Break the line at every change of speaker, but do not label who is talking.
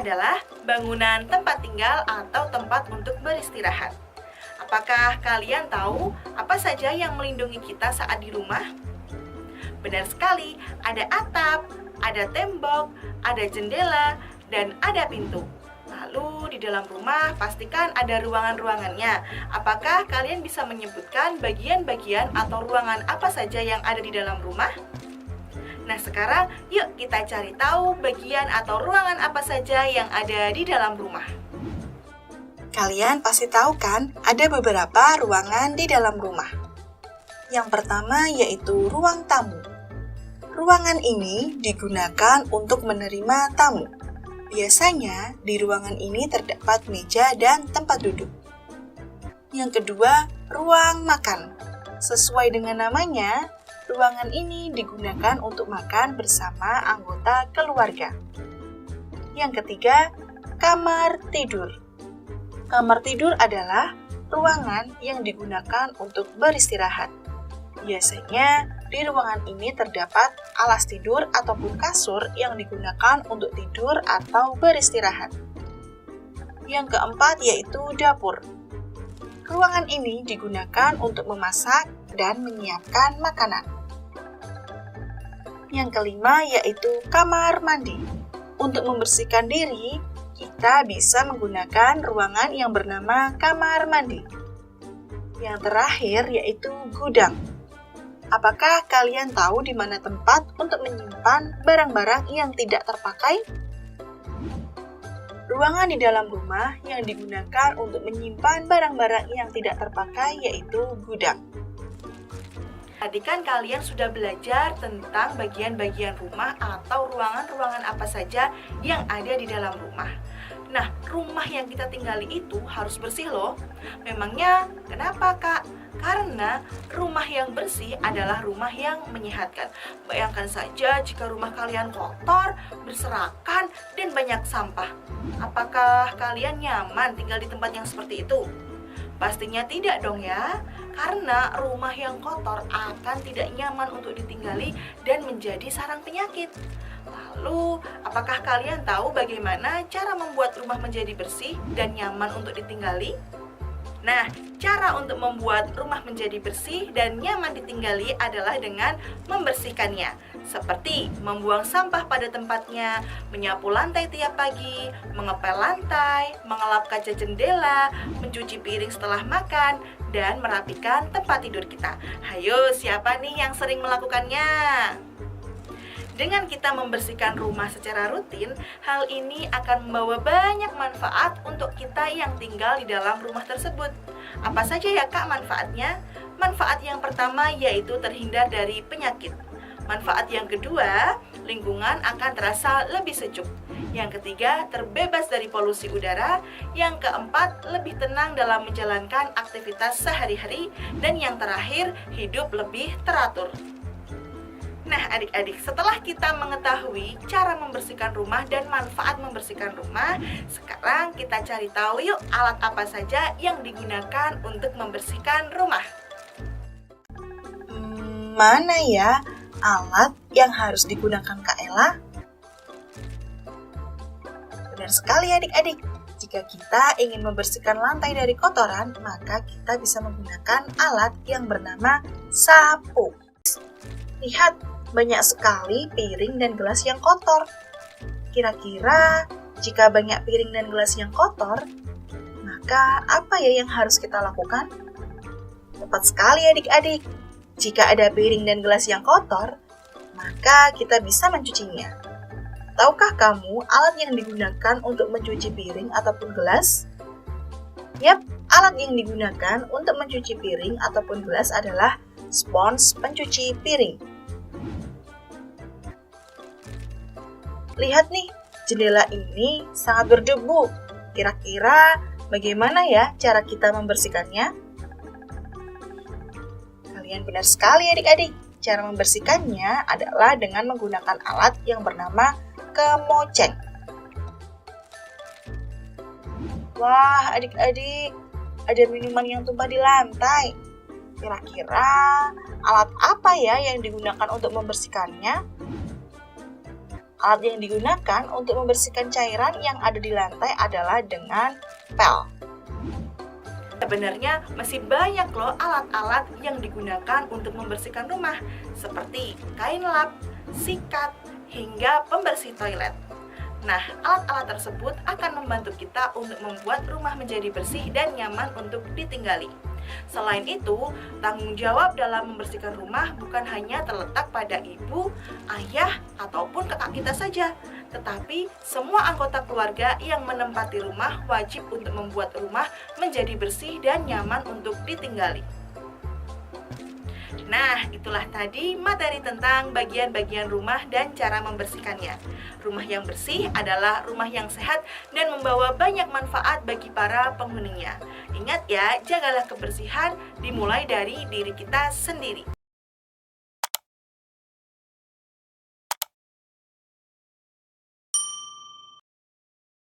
adalah bangunan tempat tinggal atau tempat untuk beristirahat. Apakah kalian tahu apa saja yang melindungi kita saat di rumah? Benar sekali, ada atap, ada tembok, ada jendela, dan ada pintu. Lalu di dalam rumah pastikan ada ruangan-ruangannya. Apakah kalian bisa menyebutkan bagian-bagian atau ruangan apa saja yang ada di dalam rumah? Nah sekarang yuk kita cari tahu bagian atau ruangan apa saja yang ada di dalam rumah.
Kalian pasti tahu kan, ada beberapa ruangan di dalam rumah. Yang pertama yaitu ruang tamu. Ruangan ini digunakan untuk menerima tamu. Biasanya di ruangan ini terdapat meja dan tempat duduk. Yang kedua, ruang makan. Sesuai dengan namanya, ruangan ini digunakan untuk makan bersama anggota keluarga. Yang ketiga, kamar tidur. Kamar tidur adalah ruangan yang digunakan untuk beristirahat. Biasanya, di ruangan ini terdapat alas tidur ataupun kasur yang digunakan untuk tidur atau beristirahat. Yang keempat yaitu dapur. Ruangan ini digunakan untuk memasak dan menyiapkan makanan. Yang kelima yaitu kamar mandi. Untuk membersihkan diri, kita bisa menggunakan ruangan yang bernama kamar mandi. Yang terakhir yaitu gudang. Apakah kalian tahu di mana tempat untuk menyimpan barang-barang yang tidak terpakai? Ruangan di dalam rumah yang digunakan untuk menyimpan barang-barang yang tidak terpakai yaitu gudang.
Tadi kan kalian sudah belajar tentang bagian-bagian rumah atau ruangan-ruangan apa saja yang ada di dalam rumah. Nah, rumah yang kita tinggali itu harus bersih loh. Memangnya kenapa, Kak? Karena rumah yang bersih adalah rumah yang menyehatkan. Bayangkan saja jika rumah kalian kotor, berserakan, dan banyak sampah. Apakah kalian nyaman tinggal di tempat yang seperti itu? Pastinya tidak dong ya, karena rumah yang kotor akan tidak nyaman untuk ditinggali dan menjadi sarang penyakit. Lalu, apakah kalian tahu bagaimana cara membuat rumah menjadi bersih dan nyaman untuk ditinggali? Nah, cara untuk membuat rumah menjadi bersih dan nyaman ditinggali adalah dengan membersihkannya. Seperti membuang sampah pada tempatnya, menyapu lantai tiap pagi, mengepel lantai, mengelap kaca jendela, mencuci piring setelah makan, dan merapikan tempat tidur kita. Hayo, siapa nih yang sering melakukannya? Dengan kita membersihkan rumah secara rutin, hal ini akan membawa banyak manfaat untuk kita yang tinggal di dalam rumah tersebut. Apa saja ya Kak manfaatnya? Manfaat yang pertama yaitu terhindar dari penyakit. Manfaat yang kedua, lingkungan akan terasa lebih sejuk. Yang ketiga, terbebas dari polusi udara. Yang keempat, lebih tenang dalam menjalankan aktivitas sehari-hari. Dan yang terakhir, hidup lebih teratur. Nah adik-adik, setelah kita mengetahui cara membersihkan rumah dan manfaat membersihkan rumah, sekarang kita cari tahu yuk alat apa saja yang digunakan untuk membersihkan rumah.
Mana ya alat yang harus digunakan Kak Ella? Benar sekali adik-adik, jika kita ingin membersihkan lantai dari kotoran, maka kita bisa menggunakan alat yang bernama sapu. Lihat, banyak sekali piring dan gelas yang kotor. Kira-kira jika banyak piring dan gelas yang kotor, maka apa ya yang harus kita lakukan? Tepat sekali adik-adik. Jika ada piring dan gelas yang kotor, maka kita bisa mencucinya. Tahukah kamu alat yang digunakan untuk mencuci piring ataupun gelas? Yap, alat yang digunakan untuk mencuci piring ataupun gelas adalah spons pencuci piring. Lihat nih, jendela ini sangat berdebu. Kira-kira bagaimana ya cara kita membersihkannya? Kalian benar sekali adik-adik. Cara membersihkannya adalah dengan menggunakan alat yang bernama kemoceng. Wah, adik-adik, ada minuman yang tumpah di lantai. Kira-kira alat apa ya yang digunakan untuk membersihkannya? Alat yang digunakan untuk membersihkan cairan yang ada di lantai adalah dengan pel.
Sebenarnya masih banyak loh alat-alat yang digunakan untuk membersihkan rumah, seperti kain lap, sikat, hingga pembersih toilet. Nah, alat-alat tersebut akan membantu kita untuk membuat rumah menjadi bersih dan nyaman untuk ditinggali. Selain itu, tanggung jawab dalam membersihkan rumah bukan hanya terletak pada ibu, ayah, ataupun kakak kita saja, tetapi semua anggota keluarga yang menempati rumah wajib untuk membuat rumah menjadi bersih dan nyaman untuk ditinggali. Nah, itulah tadi materi tentang bagian-bagian rumah dan cara membersihkannya. Rumah yang bersih adalah rumah yang sehat dan membawa banyak manfaat bagi para penghuninya. Ingat ya, jagalah kebersihan dimulai dari diri kita sendiri.